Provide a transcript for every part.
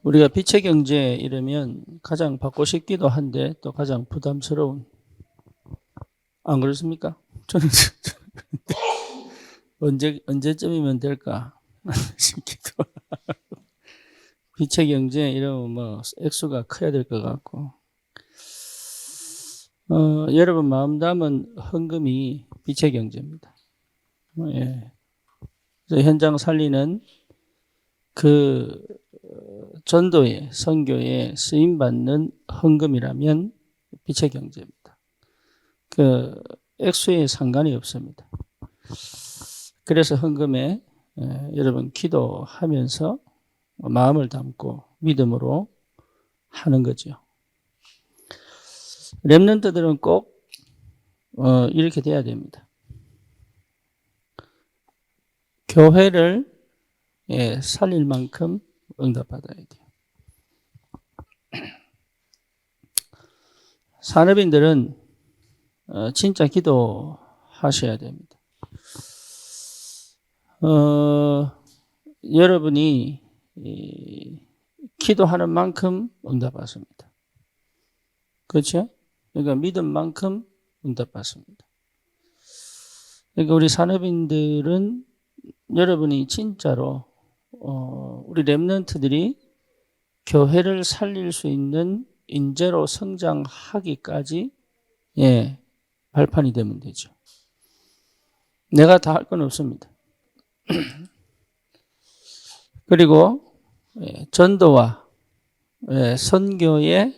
우리가 빛의 경제 이러면 가장 받고 싶기도 한데 또 가장 부담스러운, 안 그렇습니까? 저는 언제쯤이면 될까 싶기도. 빛의 경제 이러면 뭐 액수가 커야 될 것 같고, 여러분 마음 담은 헌금이 빛의 경제입니다. 예. 그래서 현장 살리는 그 전도에, 선교에 쓰임받는 헌금이라면 빛의 경제입니다. 그 액수에 상관이 없습니다. 그래서 헌금에 여러분 기도하면서 마음을 담고 믿음으로 하는 거죠. 렘넌트들은 꼭 이렇게 돼야 됩니다. 교회를 살릴 만큼 응답받아야 돼요. 산업인들은 진짜 기도하셔야 됩니다. 여러분이 기도하는 만큼 응답받습니다. 그렇죠? 그러니까 믿은 만큼 응답받습니다. 그러니까 우리 산업인들은 여러분이 진짜로 우리 렘넌트들이 교회를 살릴 수 있는 인재로 성장하기까지 발판이 되면 되죠. 내가 다 할 건 없습니다. 그리고 전도와 선교에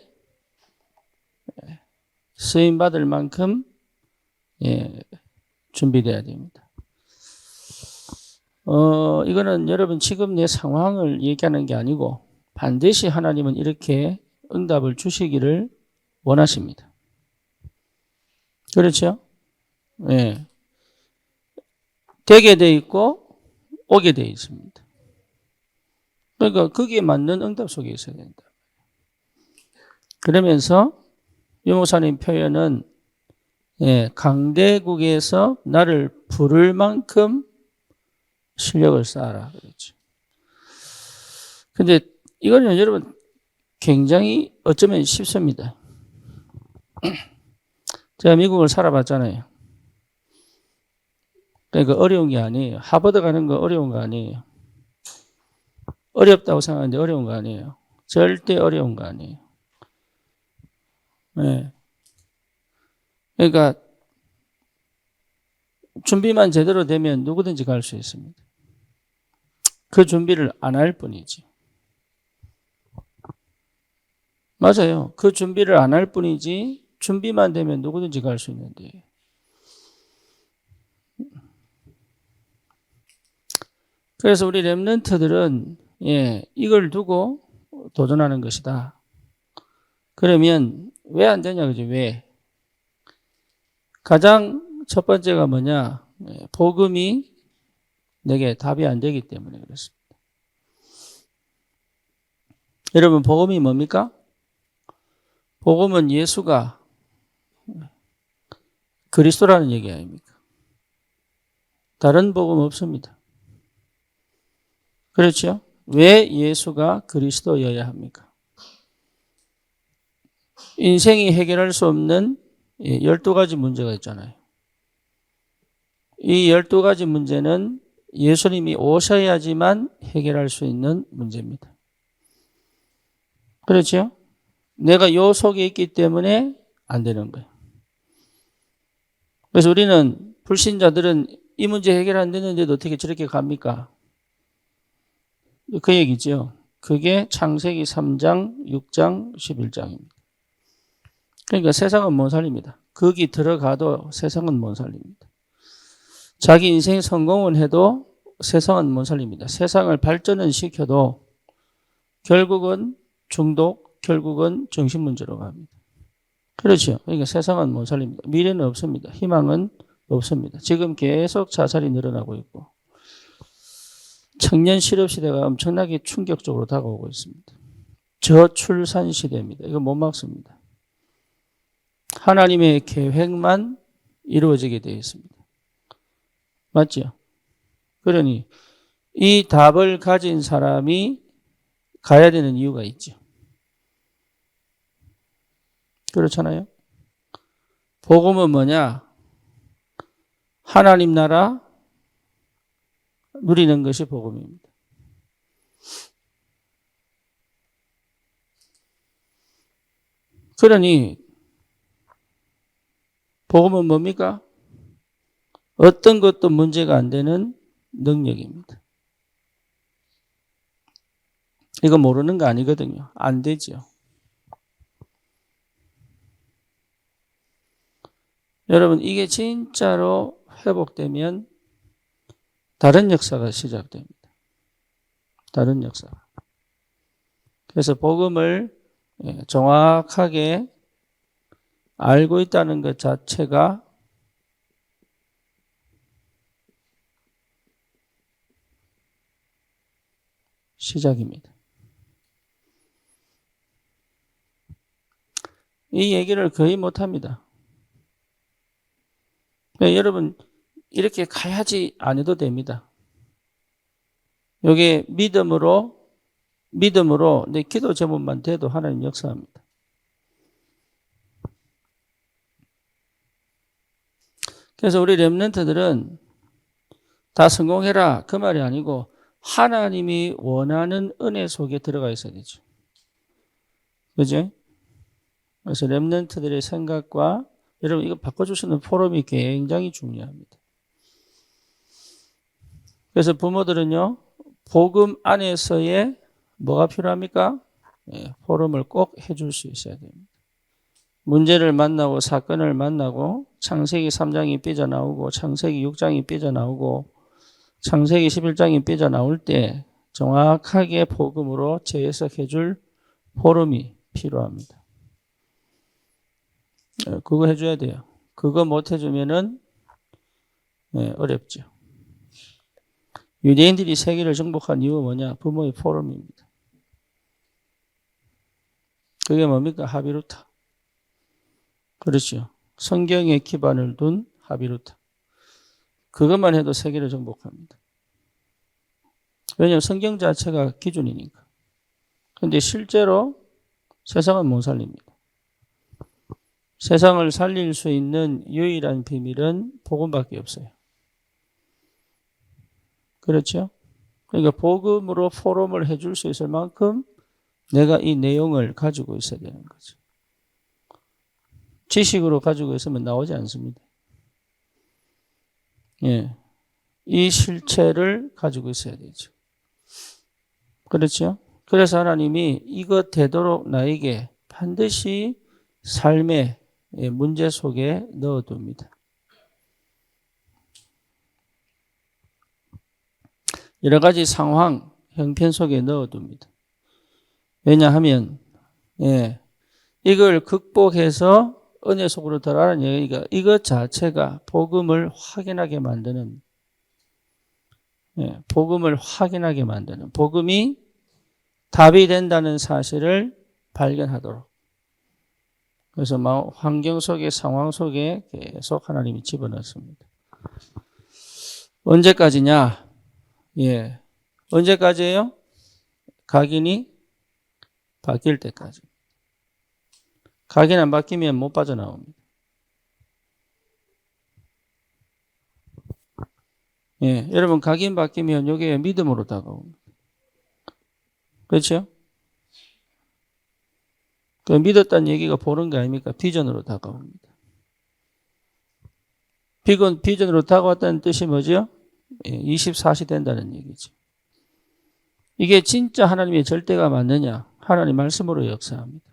쓰임받을 만큼 준비돼야 됩니다. 이거는 여러분 지금 내 상황을 얘기하는 게 아니고 반드시 하나님은 이렇게 응답을 주시기를 원하십니다. 그렇죠? 예. 되게 돼 있고 오게 돼 있습니다. 그러니까 거기에 맞는 응답 속에 있어야 된다. 그러면서 유 목사님 표현은 강대국에서 나를 부를 만큼 실력을 쌓아라 그랬죠. 근데 이거는 여러분 굉장히 어쩌면 쉽습니다. 제가 미국을 살아봤잖아요. 그러니까 어려운 게 아니에요. 하버드 가는 거 어려운 거 아니에요. 어렵다고 생각하는데 어려운 거 아니에요. 절대 어려운 거 아니에요. 네. 그러니까 준비만 제대로 되면 누구든지 갈 수 있습니다. 그 준비를 안 할 뿐이지. 맞아요. 그 준비를 안 할 뿐이지 준비만 되면 누구든지 갈 수 있는데. 그래서 우리 렘넌트들은 이걸 두고 도전하는 것이다. 그러면 왜 안 되냐 그죠? 왜? 가장 첫 번째가 뭐냐? 복음이 내게 답이 안 되기 때문에 그렇습니다. 여러분 복음이 뭡니까? 복음은 예수가 그리스도라는 얘기 아닙니까? 다른 복음 없습니다. 그렇죠? 왜 예수가 그리스도여야 합니까? 인생이 해결할 수 없는 12가지 문제가 있잖아요. 이 12가지 문제는 예수님이 오셔야지만 해결할 수 있는 문제입니다. 그렇죠? 내가 요 속에 있기 때문에 안 되는 거예요. 그래서 우리는 불신자들은 이 문제 해결 안 되는데도 어떻게 저렇게 갑니까? 그 얘기죠. 그게 창세기 3장, 6장, 11장입니다. 그러니까 세상은 못 살립니다. 거기 들어가도 세상은 못 살립니다. 자기 인생 성공은 해도 세상은 못 살립니다. 세상을 발전은 시켜도 결국은 중독, 결국은 정신문제로 갑니다. 그렇죠. 그러니까 세상은 못 살립니다. 미래는 없습니다. 희망은 없습니다. 지금 계속 자살이 늘어나고 있고 청년 실업 시대가 엄청나게 충격적으로 다가오고 있습니다. 저출산 시대입니다. 이거 못 막습니다. 하나님의 계획만 이루어지게 되어 있습니다. 맞죠? 그러니 이 답을 가진 사람이 가야 되는 이유가 있죠. 그렇잖아요. 복음은 뭐냐? 하나님 나라 누리는 것이 복음입니다. 그러니 복음은 뭡니까? 어떤 것도 문제가 안 되는 능력입니다. 이거 모르는 거 아니거든요. 안 되죠. 여러분, 이게 진짜로 회복되면 다른 역사가 시작됩니다. 다른 역사가. 그래서 복음을 정확하게 알고 있다는 것 자체가 시작입니다. 이 얘기를 거의 못합니다. 여러분, 이렇게 가야지 안 해도 됩니다. 이게 믿음으로 내 기도 제목만 돼도 하나님 역사합니다. 그래서 우리 렘넌트들은 다 성공해라 그 말이 아니고 하나님이 원하는 은혜 속에 들어가 있어야 되죠. 그죠? 그래서 렘넌트들의 생각과 여러분 이거 바꿔주시는 포럼이 굉장히 중요합니다. 그래서 부모들은요. 복음 안에서의 뭐가 필요합니까? 포럼을 꼭 해줄 수 있어야 됩니다. 문제를 만나고 사건을 만나고 창세기 3장이 삐져나오고 창세기 6장이 삐져나오고 창세기 11장이 삐져나올 때 정확하게 복음으로 재해석해 줄 포럼이 필요합니다. 그거 해줘야 돼요. 그거 못 해주면은 어렵죠. 유대인들이 세계를 정복한 이유가 뭐냐? 부모의 포럼입니다. 그게 뭡니까? 하비루타. 그렇죠. 성경에 기반을 둔 하비루타. 그것만 해도 세계를 정복합니다. 왜냐하면 성경 자체가 기준이니까. 그런데 실제로 세상은 못 살립니다. 세상을 살릴 수 있는 유일한 비밀은 복음밖에 없어요. 그렇죠? 그러니까 복음으로 포럼을 해줄 수 있을 만큼 내가 이 내용을 가지고 있어야 되는 거죠. 지식으로 가지고 있으면 나오지 않습니다. 예. 이 실체를 가지고 있어야 되죠. 그렇죠? 그래서 하나님이 이것 되도록 나에게 반드시 삶의 문제 속에 넣어둡니다. 여러 가지 상황, 형편 속에 넣어둡니다. 왜냐하면 이걸 극복해서 은혜 속으로 들어가는 얘기가 이것 자체가 복음을 확인하게 만드는 복음이 답이 된다는 사실을 발견하도록. 그래서 환경 속에 상황 속에 계속 하나님이 집어넣습니다. 언제까지냐? 언제까지예요? 각인이 바뀔 때까지. 각인 안 바뀌면 못 빠져나옵니다. 여러분 각인 바뀌면 이게 믿음으로 다가옵니다. 그렇죠? 그 믿었다는 얘기가 보는 게 아닙니까? 비전으로 다가옵니다. 비전으로 다가왔다는 뜻이 뭐죠? 24시 된다는 얘기죠. 이게 진짜 하나님의 절대가 맞느냐? 하나님 말씀으로 역사합니다.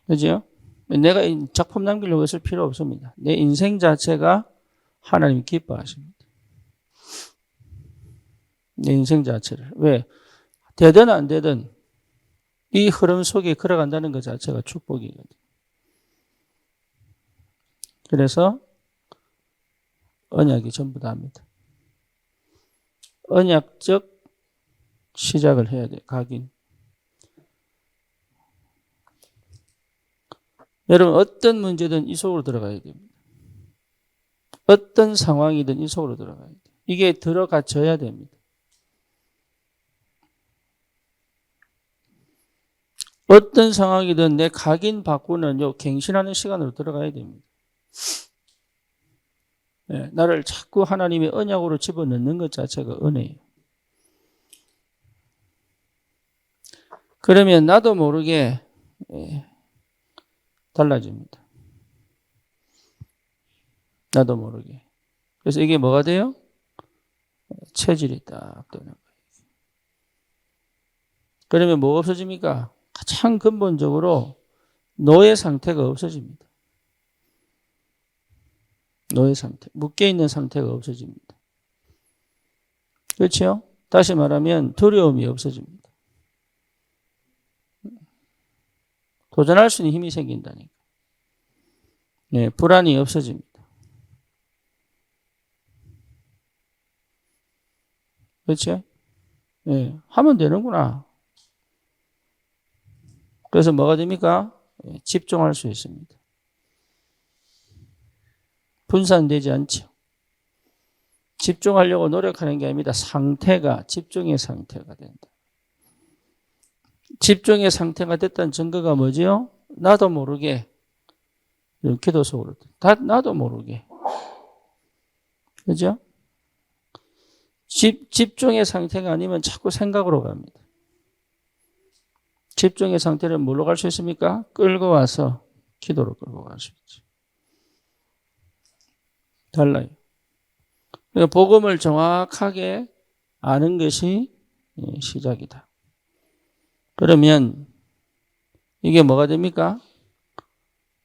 그죠? 내가 작품 남기려고 했을 필요 없습니다. 내 인생 자체가 하나님 기뻐하십니다. 내 인생 자체를. 왜? 되든 안 되든 이 흐름 속에 걸어간다는 것 자체가 축복이거든요. 그래서 언약이 전부 다입니다. 언약적 시작을 해야 돼요. 각인. 여러분 어떤 문제든 이 속으로 들어가야 됩니다. 어떤 상황이든 이 속으로 들어가야 돼요. 이게 들어가져야 됩니다. 어떤 상황이든 내 각인 바꾸는 갱신하는 시간으로 들어가야 됩니다. 네, 나를 자꾸 하나님의 언약으로 집어넣는 것 자체가 은혜예요. 그러면 나도 모르게 달라집니다. 나도 모르게. 그래서 이게 뭐가 돼요? 체질이 딱 되는 거예요. 그러면 뭐가 없어집니까? 가장 근본적으로 노예 상태가 없어집니다. 노예 상태. 묶여있는 상태가 없어집니다. 그렇죠? 다시 말하면 두려움이 없어집니다. 도전할 수 있는 힘이 생긴다니까. 네, 불안이 없어집니다. 그렇죠? 네, 하면 되는구나. 그래서 뭐가 됩니까? 집중할 수 있습니다. 분산되지 않죠. 집중하려고 노력하는 게 아닙니다. 상태가 집중의 상태가 된다. 집중의 상태가 됐다는 증거가 뭐지요? 나도 모르게 기도 속으로 나도 모르게. 그죠? 집중의 상태가 아니면 자꾸 생각으로 갑니다. 집중의 상태를 뭘로 갈 수 있습니까? 끌고 와서 기도로 끌고 갈 수 있죠. 달라요. 그러니까 복음을 정확하게 아는 것이 시작이다. 그러면 이게 뭐가 됩니까?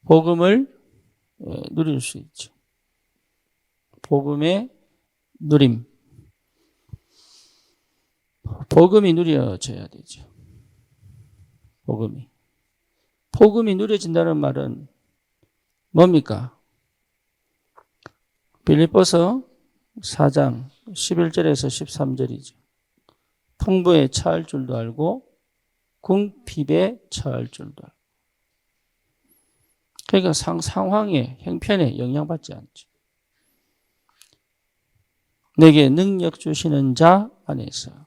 복음을 누릴 수 있죠. 복음의 누림. 복음이 누려져야 되죠. 복음이 누려진다는 말은 뭡니까? 빌립보서 4장 11절에서 13절이죠. 풍부에 처할 줄도 알고 궁핍에 처할 줄도 알고. 그러니까 상황에 형편에 영향받지 않죠. 내게 능력 주시는 자 안에서.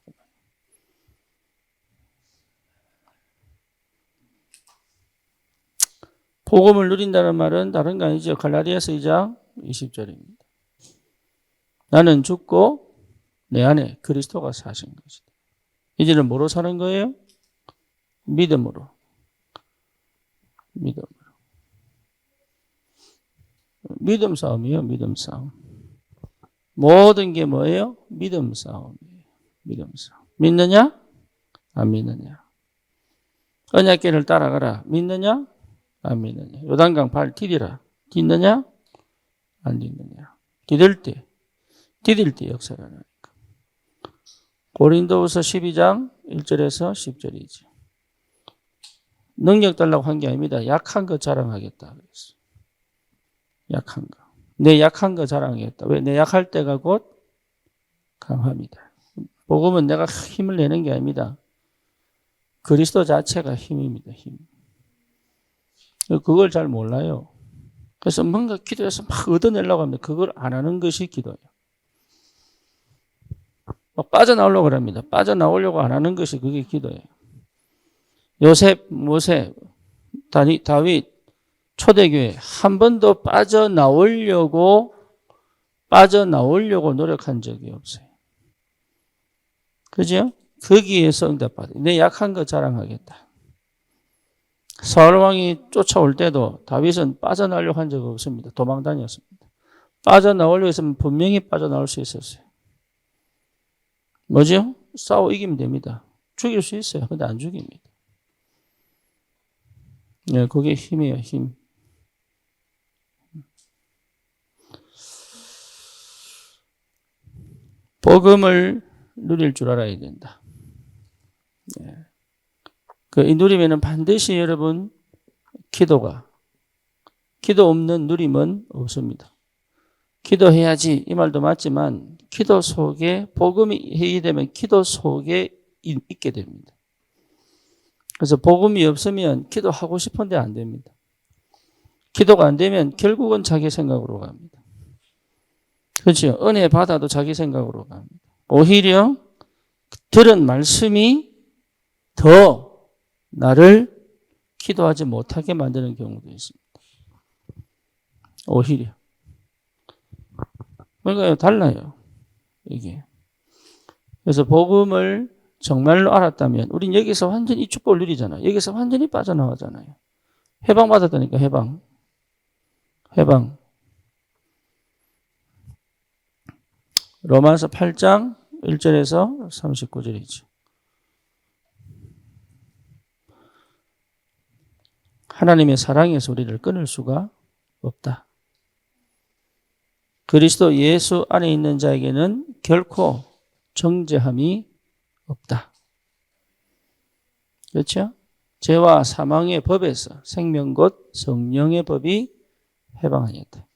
복음을 누린다는 말은 다른 거 아니죠. 갈라디아서 2장 20절입니다. 나는 죽고 내 안에 그리스도가 사신 것이다. 이제는 뭐로 사는 거예요? 믿음으로. 믿음 싸움이에요. 믿음 싸움. 모든 게 뭐예요? 믿음 싸움이에요. 믿음 싸움. 믿느냐? 안 믿느냐? 언약궤를 따라가라. 믿느냐? 안 믿느냐? 요단강 발 디디라. 딛느냐? 안 딛느냐? 디딜 때 역사를 하니까. 고린도후서 12장 1절에서 10절이지. 능력 달라고 한 게 아닙니다. 약한 거 자랑하겠다 그랬어. 약한 거. 내 약한 거 자랑하겠다. 왜? 내 약할 때가 곧 강합니다. 복음은 내가 힘을 내는 게 아닙니다. 그리스도 자체가 힘입니다. 힘. 그걸 잘 몰라요. 그래서 뭔가 기도해서 막 얻어내려고 합니다. 그걸 안 하는 것이 기도예요. 막 빠져나오려고 합니다. 빠져나오려고 안 하는 것이 그게 기도예요. 요셉, 모세, 다윗, 초대교회 한 번도 빠져나오려고 노력한 적이 없어요. 그죠? 거기에서 응답받아요. 내 약한 거 자랑하겠다. 사울왕이 쫓아올 때도 다윗은 빠져나오려고 한 적 없습니다. 도망 다녔습니다. 빠져나오려고 했으면 분명히 빠져나올 수 있었어요. 뭐죠? 싸워 이기면 됩니다. 죽일 수 있어요. 근데 안 죽입니다. 네, 그게 힘이에요. 힘. 복음을 누릴 줄 알아야 된다. 네. 이 누리면은 반드시 여러분 기도 없는 누림은 없습니다. 기도해야지 이 말도 맞지만 기도 속에 복음이 회의되면 기도 속에 있게 됩니다. 그래서 복음이 없으면 기도하고 싶은데 안 됩니다. 기도가 안 되면 결국은 자기 생각으로 갑니다. 그렇죠? 은혜 받아도 자기 생각으로 갑니다. 오히려 들은 말씀이 더 나를 기도하지 못하게 만드는 경우도 있습니다. 오히려. 그러니까 달라요. 이게. 그래서 복음을 정말로 알았다면 우린 여기서 완전히 이 축복을 누리잖아요. 여기서 완전히 빠져나가잖아요. 해방받았다니까, 해방. 해방. 로마서 8장 1절에서 39절이죠. 하나님의 사랑에서 우리를 끊을 수가 없다. 그리스도 예수 안에 있는 자에게는 결코 정죄함이 없다. 그렇죠? 죄와 사망의 법에서 생명 곧 성령의 법이 해방하였다.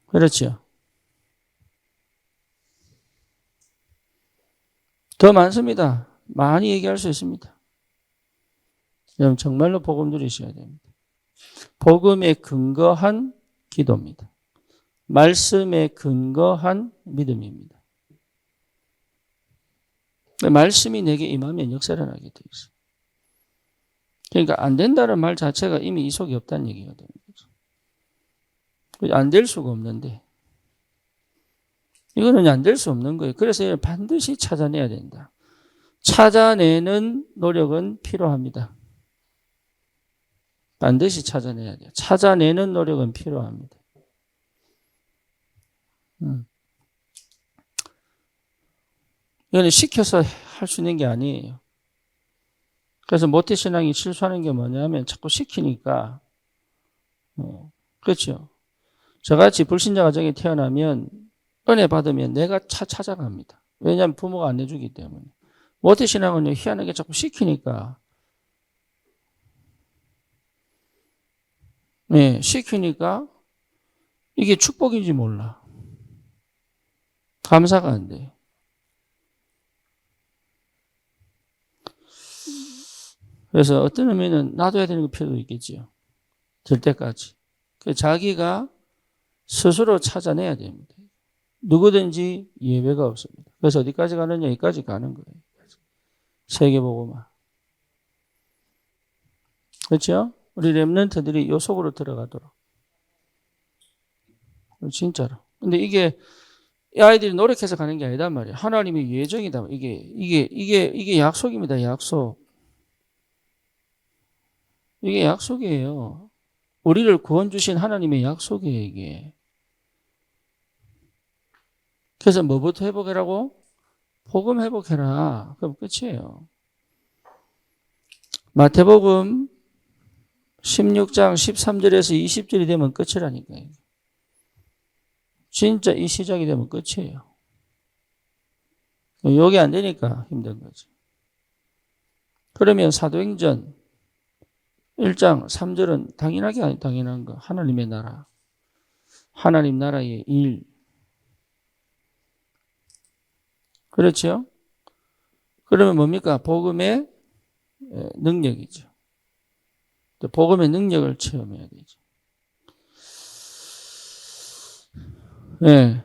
그렇죠? 더 많습니다. 많이 얘기할 수 있습니다. 여러분 정말로 복음 누리셔야 됩니다. 복음에 근거한 기도입니다. 말씀에 근거한 믿음입니다. 말씀이 내게 임하면 역사를 하게 되어 있어요. 그러니까 안 된다는 말 자체가 이미 이속이 없다는 얘기가 되는 거죠. 안 될 수가 없는데 이거는 안 될 수 없는 거예요. 그래서 반드시 찾아내야 된다. 찾아내는 노력은 필요합니다. 반드시 찾아내야 돼요. 찾아내는 노력은 필요합니다. 이거는 시켜서 할 수 있는 게 아니에요. 그래서 모태신앙이 실수하는 게 뭐냐면 자꾸 시키니까 그렇죠. 저같이 불신자 가정에 태어나면 은혜 받으면 내가 찾아갑니다. 왜냐하면 부모가 안 해주기 때문에. 모태신앙은 희한하게 자꾸 시키니까 시키니까 이게 축복인지 몰라. 감사가 안 돼. 그래서 어떤 의미는 놔둬야 되는 필요도 있겠지요. 될 때까지. 자기가 스스로 찾아내야 됩니다. 누구든지 예외가 없습니다. 그래서 어디까지 가느냐, 여기까지 가는 거예요. 세계복음화. 그렇죠? 우리 렘넌트들이 요 속으로 들어가도록. 진짜로. 근데 이게 이 아이들이 노력해서 가는 게 아니단 말이에요. 하나님의 예정이다. 이게 약속입니다. 약속. 이게 약속이에요. 우리를 구원 주신 하나님의 약속이에요, 이게. 그래서 뭐부터 회복하라고? 복음 회복해라. 그럼 끝이에요. 마태복음 16장 13절에서 20절이 되면 끝이라니까요. 진짜 이 시작이 되면 끝이에요. 요게 안 되니까 힘든 거죠. 그러면 사도행전 1장 3절은 당연하게 당연한 거. 하나님의 나라. 하나님 나라의 일. 그렇죠? 그러면 뭡니까? 복음의 능력이죠. 복음의 능력을 체험해야 되죠.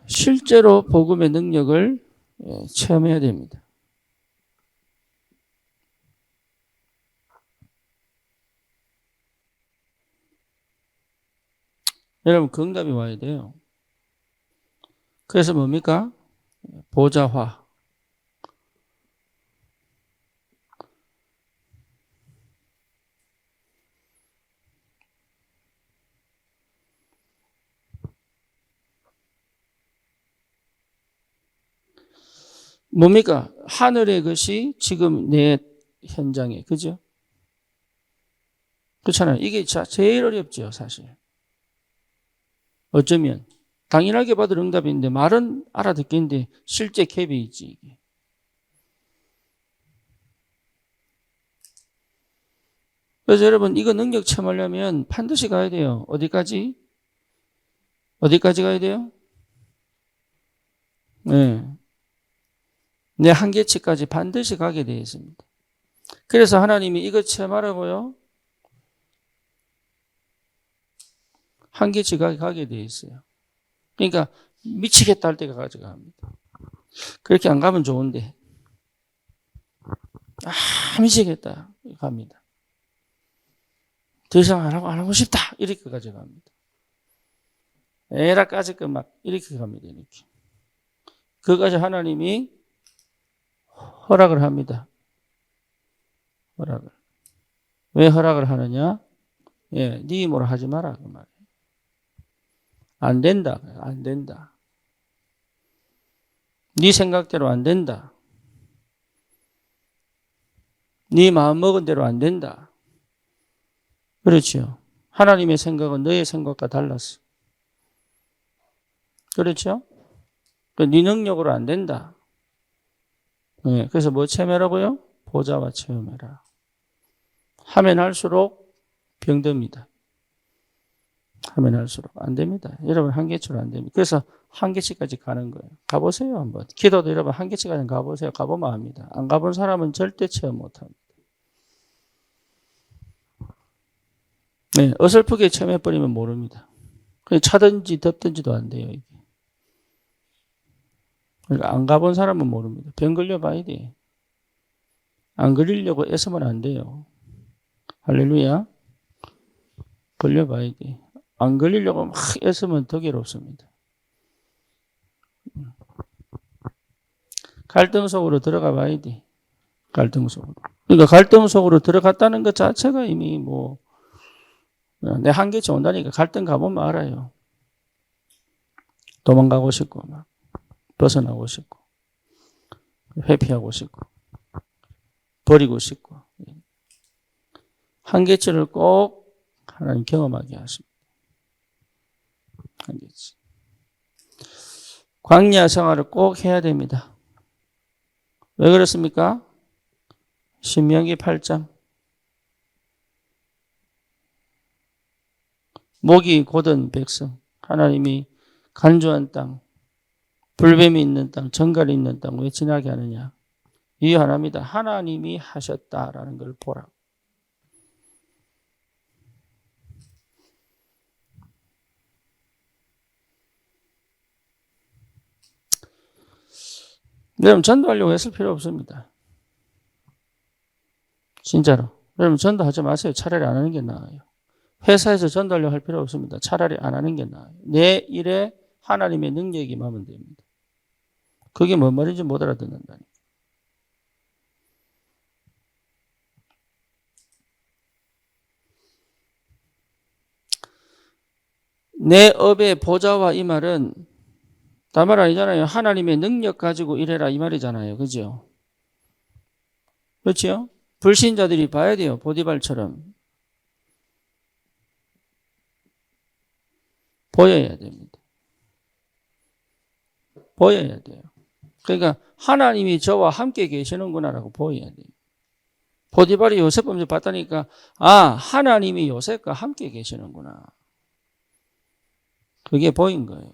실제로 복음의 능력을 체험해야 됩니다. 여러분, 그 응답이 와야 돼요. 그래서 뭡니까? 보좌화. 뭡니까? 하늘의 것이 지금 내 현장에, 그죠? 그렇잖아요. 이게 제일 어렵죠, 사실. 어쩌면. 당연하게 받을 응답인데, 말은 알아듣겠는데, 실제 갭이 있지, 이게. 그래서 여러분, 이거 능력 체험하려면 반드시 가야 돼요. 어디까지? 어디까지 가야 돼요? 내 한계치까지 반드시 가게 되어 있습니다. 그래서 하나님이 이거 체험하라고요. 한계치 가게 되어 있어요. 그러니까 미치겠다 할 때가 가져갑니다. 그렇게 안 가면 좋은데. 미치겠다. 갑니다. 더 이상 안 하고 싶다. 이렇게 가져갑니다. 에라까지 막 이렇게 갑니다. 이렇게. 그까지 하나님이 허락을 합니다. 허락을. 왜 허락을 하느냐? 예, 네 뭐라 하지 마라. 그 말이에요. 안 된다. 안 된다. 네 생각대로 안 된다. 네 마음 먹은 대로 안 된다. 그렇죠. 하나님의 생각은 너의 생각과 달랐어. 그렇죠? 네 능력으로 안 된다. 네, 그래서 뭐 체험해라고요? 보좌와 체험해라. 하면 할수록 병듭니다. 하면 할수록 안 됩니다. 여러분 한계치로 안 됩니다. 그래서 한계치까지 가는 거예요. 가보세요 한번. 기도도 여러분 한계치까지 가보세요. 가보면 압니다. 안 가본 사람은 절대 체험 못합니다. 네, 어설프게 체험해버리면 모릅니다. 차든지 덥든지도 안 돼요. 이게. 그러니까 안 가본 사람은 모릅니다. 병 걸려봐야 돼. 안 걸리려고 애쓰면 안 돼요. 할렐루야. 걸려봐야 돼. 안 걸리려고 막 애쓰면 더 괴롭습니다. 갈등 속으로 들어가 봐야 돼. 갈등 속으로. 그러니까 갈등 속으로 들어갔다는 것 자체가 이미 뭐 내 한계치 온다니까 갈등 가보면 알아요. 도망가고 싶고 막 벗어나고 싶고 회피하고 싶고 버리고 싶고 한계치를 꼭 하나님 경험하게 하십니다. 한계치. 광야 생활을 꼭 해야 됩니다. 왜 그렇습니까? 신명기 8장. 목이 곧은 백성. 하나님이 간주한 땅, 불뱀이 있는 땅, 정갈이 있는 땅 왜 지나게 하느냐? 이유 하나입니다. 하나님이 하셨다라는 걸 보라. 여러분 전도하려고 했을 필요 없습니다. 진짜로. 여러분 전도하지 마세요. 차라리 안 하는 게 나아요. 회사에서 전도하려고 할 필요 없습니다. 차라리 안 하는 게 나아요. 내 일에 하나님의 능력이 임하면 됩니다. 그게 뭔 말인지 못 알아듣는다니. 내 업의 보좌와 이 말은 다른 말 아니잖아요. 하나님의 능력 가지고 일해라 이 말이잖아요. 그죠? 그렇죠? 불신자들이 봐야 돼요. 보디발처럼. 보여야 됩니다. 보여야 돼요. 그러니까 하나님이 저와 함께 계시는구나라고 보여야 돼요. 보디발이 요셉 범죄 봤다니까 하나님이 요셉과 함께 계시는구나. 그게 보인 거예요.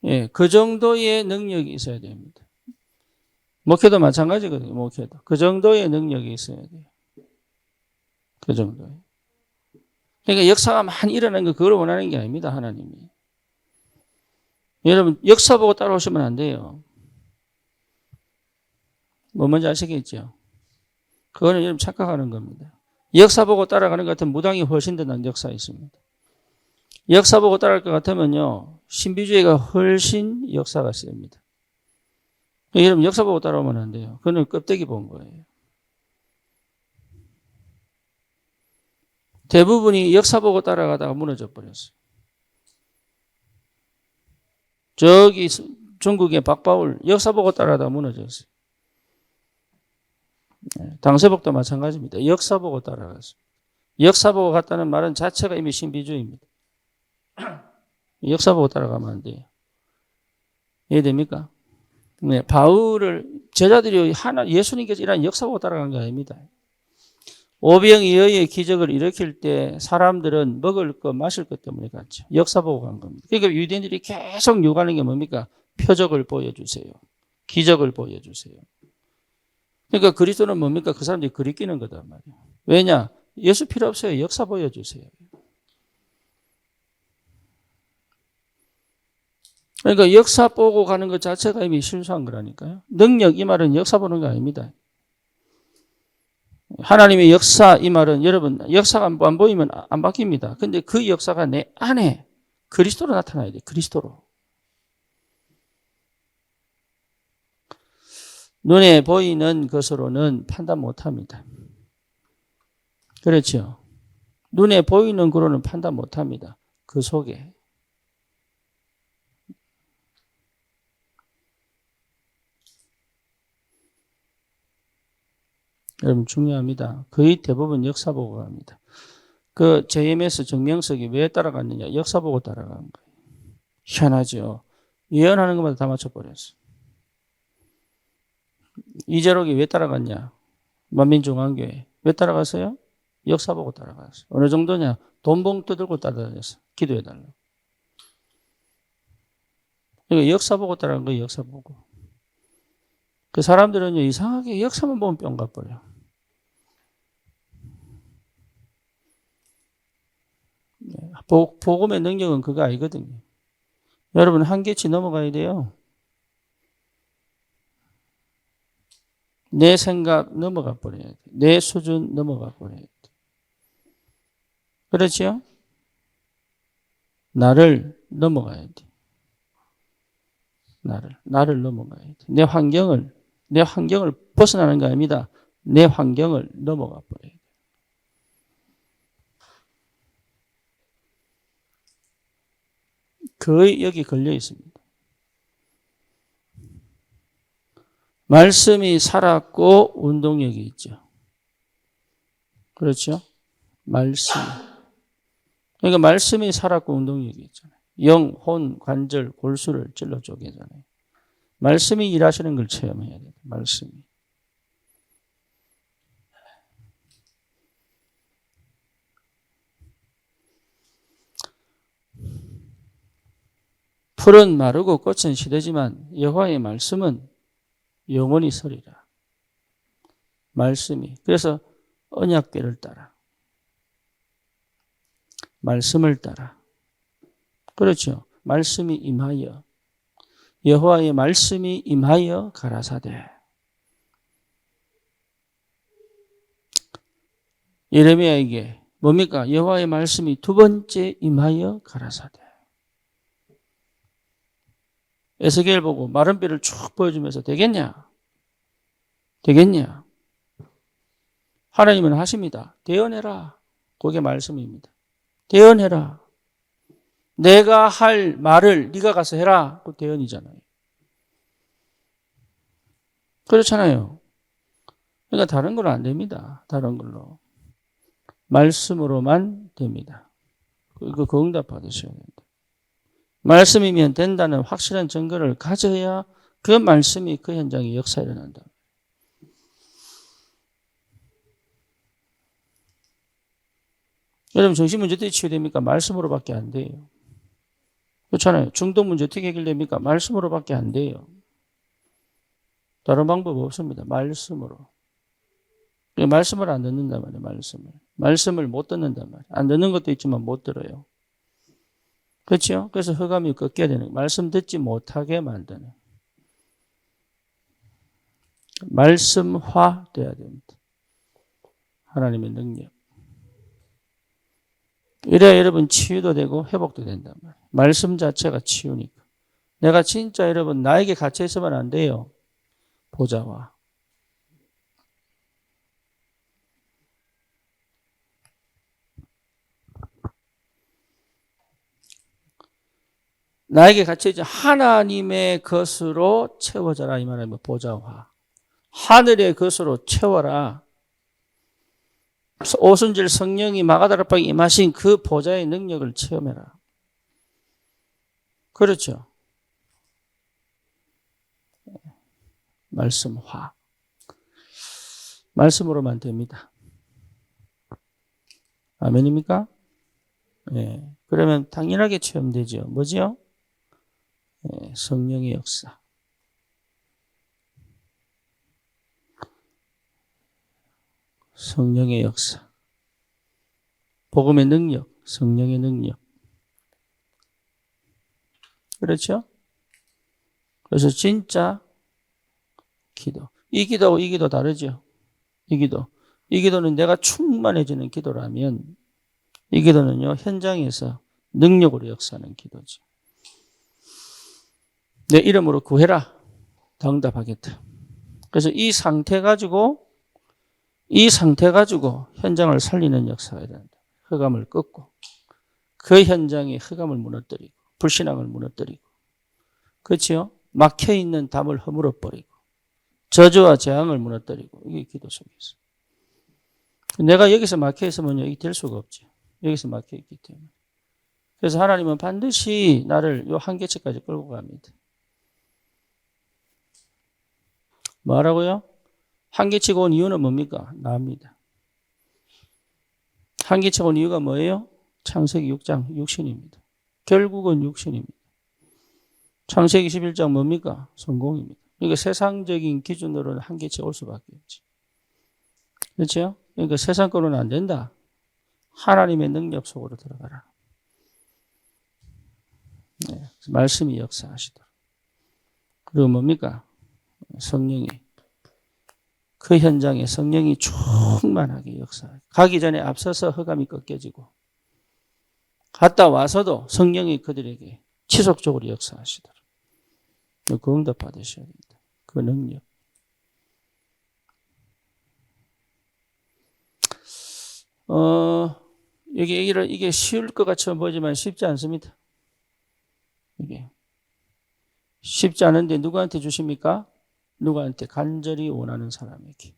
예, 그 정도의 능력이 있어야 됩니다. 목회도 마찬가지거든요. 목회도. 그 정도의 능력이 있어야 돼요. 그 정도에. 그러니까 역사가 많이 일어나는 거 그걸 원하는 게 아닙니다. 하나님이. 여러분 역사 보고 따라오시면 안 돼요. 뭐 뭔지 아시겠죠? 그거는 여러분 착각하는 겁니다. 역사 보고 따라가는 것 같으면 무당이 훨씬 더 난 역사가 있습니다. 역사 보고 따라갈 것 같으면요. 신비주의가 훨씬 역사가 셉니다. 여러분 역사 보고 따라오면 안 돼요. 그거는 껍데기 본 거예요. 대부분이 역사 보고 따라가다가 무너져 버렸어요. 저기 중국의 박바울 역사 보고 따라가다가 무너졌어요. 당세복도 마찬가지입니다. 역사 보고 따라갔어요. 역사 보고 갔다는 말은 자체가 이미 신비주의입니다. 역사 보고 따라가면 안 돼요. 이해됩니까? 네, 바울을 제자들이 예수님께서 일한 역사 보고 따라간 게 아닙니다. 오병이어의 기적을 일으킬 때 사람들은 먹을 것, 마실 것 때문에 갔죠. 역사 보고 간 겁니다. 그러니까 유대인들이 계속 요구하는 게 뭡니까? 표적을 보여주세요. 기적을 보여주세요. 그러니까 그리스도는 뭡니까? 그 사람들이 그리끼는 거단 말이에요. 왜냐? 예수 필요 없어요. 역사 보여주세요. 그러니까 역사 보고 가는 것 자체가 이미 실수한 거라니까요. 능력 이 말은 역사 보는 거 아닙니다. 하나님의 역사 이 말은 여러분 역사가 안 보이면 안 바뀝니다. 근데 그 역사가 내 안에 그리스도로 나타나야 돼. 그리스도로. 눈에 보이는 것으로는 판단 못합니다. 그렇죠. 눈에 보이는 거로는 판단 못합니다. 그 속에. 여러분 중요합니다. 거의 대부분 역사 보고 갑니다. 그 JMS 정명석이 왜 따라갔느냐. 역사 보고 따라간 거예요. 희한하죠. 예언하는 것마다 다 맞춰버렸어. 이재록이 왜 따라갔냐. 만민중앙교회. 왜 따라갔어요? 역사 보고 따라갔어요. 어느 정도냐. 돈 봉투 들고 따라다녔어. 기도해달라. 그러니까 역사 보고 따라간 거예요. 역사 보고. 그 사람들은 이상하게 역사만 보면 뿅 가버려. 복음의 능력은 그거 아니거든요. 여러분 한계치 넘어가야 돼요. 내 생각 넘어가 버려야 돼. 내 수준 넘어가 버려야 돼. 그렇죠? 나를 넘어가야 돼. 나를 넘어가야 돼. 내 환경을 벗어나는 거 아닙니다. 내 환경을 넘어가 버려야 돼. 거의 여기 걸려 있습니다. 말씀이 살았고 운동력이 있죠. 그렇죠? 말씀. 그러니까 말씀이 살았고 운동력이 있잖아요. 영, 혼, 관절, 골수를 찔러 쪼개잖아요. 말씀이 일하시는 걸 체험해야 돼요. 말씀이. 풀은 마르고 꽃은 시들지만 여호와의 말씀은 영원히 서리라. 말씀이. 그래서 언약궤를 따라. 말씀을 따라. 그렇죠. 말씀이 임하여. 여호와의 말씀이 임하여 가라사대. 예레미야에게 뭡니까? 여호와의 말씀이 두 번째 임하여 가라사대. 에스겔 보고 마른 뼈를 쭉 보여주면서 되겠냐? 되겠냐? 하나님은 하십니다. 대언해라. 그게 말씀입니다. 대언해라. 내가 할 말을 네가 가서 해라. 그 대언이잖아요. 그렇잖아요. 그러니까 다른 걸로 안 됩니다. 다른 걸로. 말씀으로만 됩니다. 그 응답 받으셔야 됩니다. 말씀이면 된다는 확실한 증거를 가져야 그 말씀이 그 현장에 역사에 일어난다. 여러분 정신 문제 어떻게 치유됩니까? 말씀으로밖에 안 돼요. 그렇잖아요. 중독 문제 어떻게 해결됩니까? 말씀으로밖에 안 돼요. 다른 방법 없습니다. 말씀으로. 말씀을 안 듣는단 말이에요. 말씀을 못 듣는단 말이에요. 안 듣는 것도 있지만 못 들어요. 그렇죠? 그래서 흑암이 꺾여야 되는 거예요. 말씀 듣지 못하게 만드는. 말씀화 돼야 됩니다. 하나님의 능력. 이래야 여러분 치유도 되고 회복도 된단 말이에요. 말씀 자체가 치유니까. 내가 진짜 여러분 나에게 갇혀 있으면 안 돼요. 보좌와. 나에게 갇혀있지 하나님의 것으로 채워져라 이 말은 보좌화. 하늘의 것으로 채워라. 오순절 성령이 마가다락방에 임하신 그 보좌의 능력을 체험해라. 그렇죠. 말씀화. 말씀으로만 됩니다. 아멘입니까? 네. 그러면 당연하게 체험되죠. 뭐지요? 네. 성령의 역사. 성령의 역사. 복음의 능력, 성령의 능력. 그렇죠? 그래서 진짜 기도. 이 기도하고 이 기도 다르죠. 이 기도. 이 기도는 내가 충만해지는 기도라면 이 기도는요, 현장에서 능력으로 역사하는 기도죠. 내 이름으로 구해라. 다 응답하겠다. 그래서 이 상태 가지고 현장을 살리는 역사가 된다. 흑암을 꺾고 그 현장에 흑암을 무너뜨리고 불신앙을 무너뜨리고 그렇지요? 막혀있는 담을 허물어버리고 저주와 재앙을 무너뜨리고 이게 기도 속에 있어. 내가 여기서 막혀있으면 이게 될 수가 없죠. 여기서 막혀있기 때문에. 그래서 하나님은 반드시 나를 요 한계치까지 끌고 갑니다. 뭐라고요? 한계치고 온 이유는 뭡니까? 나입니다. 한계치고 온 이유가 뭐예요? 창세기 6장 육신입니다. 결국은 육신입니다. 창세기 11장 뭡니까? 성공입니다. 그러니까 세상적인 기준으로는 한계치가 올 수밖에 없지. 그렇죠? 그러니까 세상 거로는 안 된다. 하나님의 능력 속으로 들어가라. 네, 말씀이 역사하시도록. 그리고 뭡니까? 성령이 그 현장에 성령이 충만하게 역사하고 가기 전에 앞서서 흑암이 꺾여지고 갔다 와서도 성령이 그들에게 지속적으로 역사하시도록 그 응답 받으셔야 됩니다. 그 능력. 여기 이게 쉬울 것 같이 보이지만 쉽지 않습니다. 이게 쉽지 않은데 누구한테 주십니까? 누구한테 간절히 원하는 사람에게.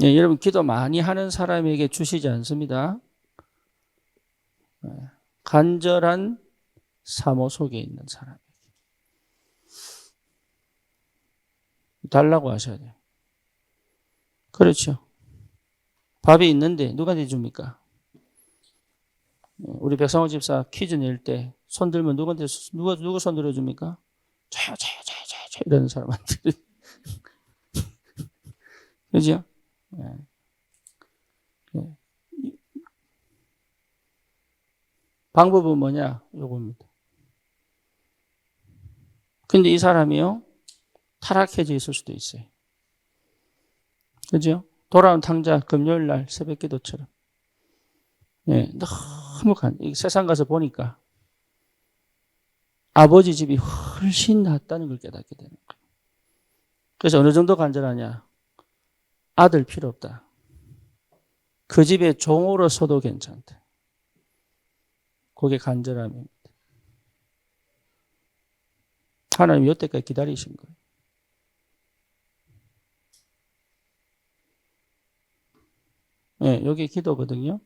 예, 여러분 기도 많이 하는 사람에게 주시지 않습니다. 간절한 사모 속에 있는 사람에게. 달라고 하셔야 돼요. 그렇죠. 밥이 있는데 누구한테 줍니까? 우리 백상호 집사 퀴즈 낼 때 손 들면 누구 손 들어줍니까? 저요 이러는 사람한테. 그죠? 네. 네. 방법은 뭐냐? 요겁니다. 근데 이 사람이요, 타락해져 있을 수도 있어요. 그죠? 돌아온 탕자 금요일 날 새벽 기도처럼. 예, 너무 세상 가서 보니까 아버지 집이 훨씬 낫다는 걸 깨닫게 되는 거예요. 그래서 어느 정도 간절하냐? 아들 필요 없다. 그 집에 종으로서도 괜찮다. 그게 간절함입니다. 하나님 여태까지 기다리신 거예요. 예, 여기 기도거든요.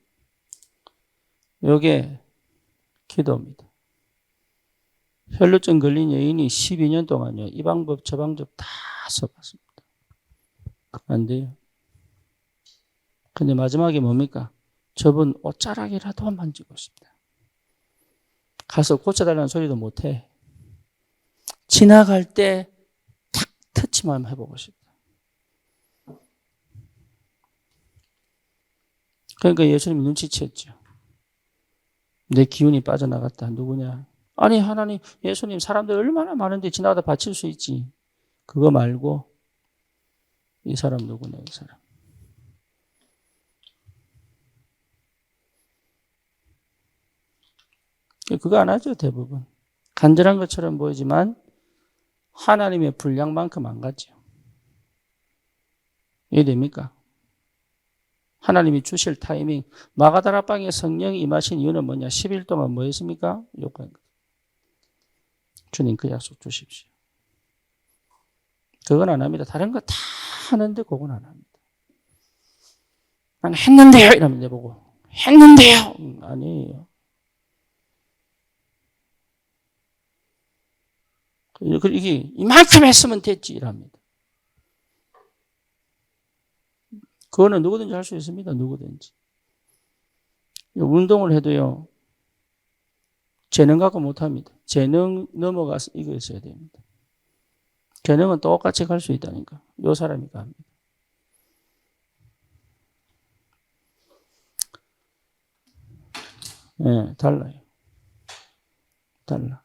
요게 기도입니다. 혈루증 걸린 여인이 12년 동안요, 이 방법 저 방법 다 써봤습니다. 안 돼요. 근데 마지막에 뭡니까? 저분 옷자락이라도 만지고 싶다. 가서 고쳐달라는 소리도 못해. 지나갈 때 탁 터치만 해보고 싶다. 그러니까 예수님이 눈치챘죠. 내 기운이 빠져나갔다. 누구냐? 아니 하나님, 예수님 사람들 얼마나 많은데 지나가다 바칠 수 있지. 그거 말고 이 사람 누구냐 이 사람. 그거 안 하죠 대부분. 간절한 것처럼 보이지만 하나님의 분량만큼 안 갔죠. 이해됩니까? 하나님이 주실 타이밍. 마가다라방에 성령이 임하신 이유는 뭐냐? 10일 동안 뭐 했습니까? 요구한 것. 주님 그 약속 주십시오. 그건 안 합니다. 다른 거 다 하는데 그건 안 합니다. 나는 했는데요 이러면 내보고 했는데요 아니에요. 이게 이만큼 했으면 됐지 이랍니다. 그거는 누구든지 할 수 있습니다. 누구든지. 운동을 해도요. 재능 갖고 못합니다. 재능 넘어가서 이거 있어야 됩니다. 재능은 똑같이 갈 수 있다니까. 요 사람이 갑니다. 예, 달라요. 달라.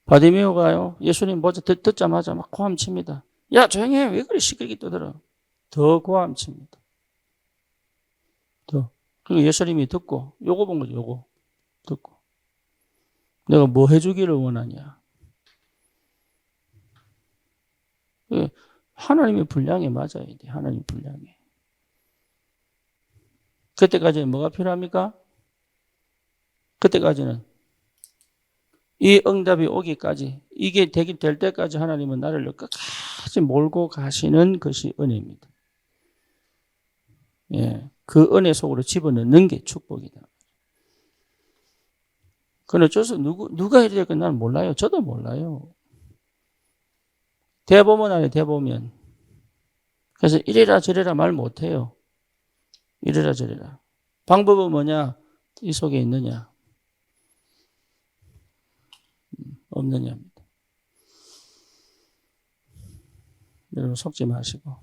바디메오가요, 예수님 먼저 듣자마자 막 고함칩니다. 야, 조용히 해. 왜 그래 시끄럽게 떠들어. 더 고함칩니다. 더. 그리고 예수님이 듣고, 요거 본 거죠, 요거. 듣고. 내가 뭐 해주기를 원하냐. 하나님의 분량에 맞아야 돼. 하나님 분량에. 그때까지는 뭐가 필요합니까? 그때까지는 이 응답이 오기까지, 이게 될 때까지 하나님은 나를 끝까지 몰고 가시는 것이 은혜입니다. 예, 그 은혜 속으로 집어넣는 게 축복이다. 그건 어쩔 수, 누가 해야 될까 나는 몰라요. 저도 몰라요. 대보면 안에 대보면. 그래서 이래라 저래라 말 못해요. 이래라 저래라. 방법은 뭐냐? 이 속에 있느냐? 없느냐입니다. 여러분 속지 마시고.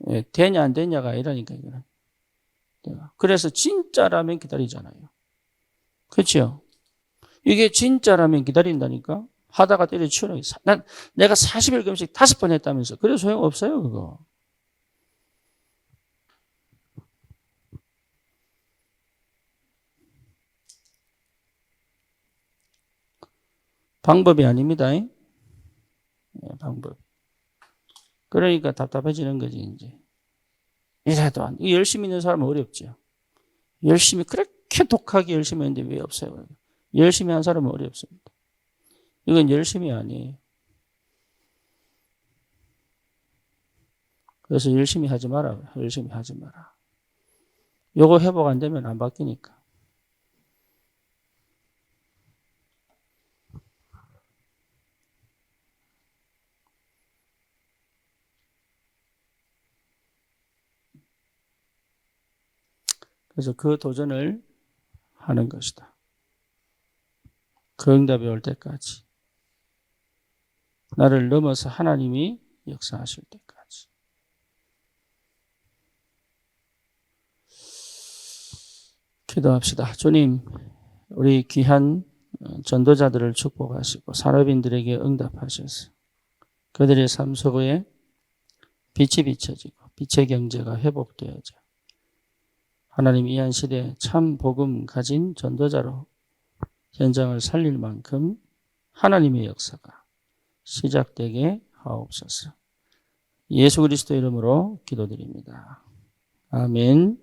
예, 되냐 안 되냐가 아니라니까 이거는. 그래서 진짜라면 기다리잖아요. 그렇죠? 이게 진짜라면 기다린다니까? 하다가 때려치우는 게. 내가 40일 금식 5번 했다면서. 그래 소용없어요 그거. 방법이 아닙니다. 예, 방법. 그러니까 답답해지는 거지 이제. 이래도 안 돼. 열심히 있는 사람은 어렵죠. 열심히 그렇게 독하게 열심히 했는데 왜 없어요? 열심히 한 사람은 어렵습니다. 이건 열심이 아니에요. 그래서 열심히 하지 마라. 열심히 하지 마라. 요거 회복 안 되면 안 바뀌니까. 그래서 그 도전을 하는 것이다. 그 응답이 올 때까지. 나를 넘어서 하나님이 역사하실 때까지. 기도합시다. 주님, 우리 귀한 전도자들을 축복하시고 산업인들에게 응답하셔서 그들의 삶 속에 빛이 비춰지고 빛의 경제가 회복되어져 하나님 이 한 시대에 참 복음 가진 전도자로 현장을 살릴 만큼 하나님의 역사가 시작되게 하옵소서. 예수 그리스도 이름으로 기도드립니다. 아멘.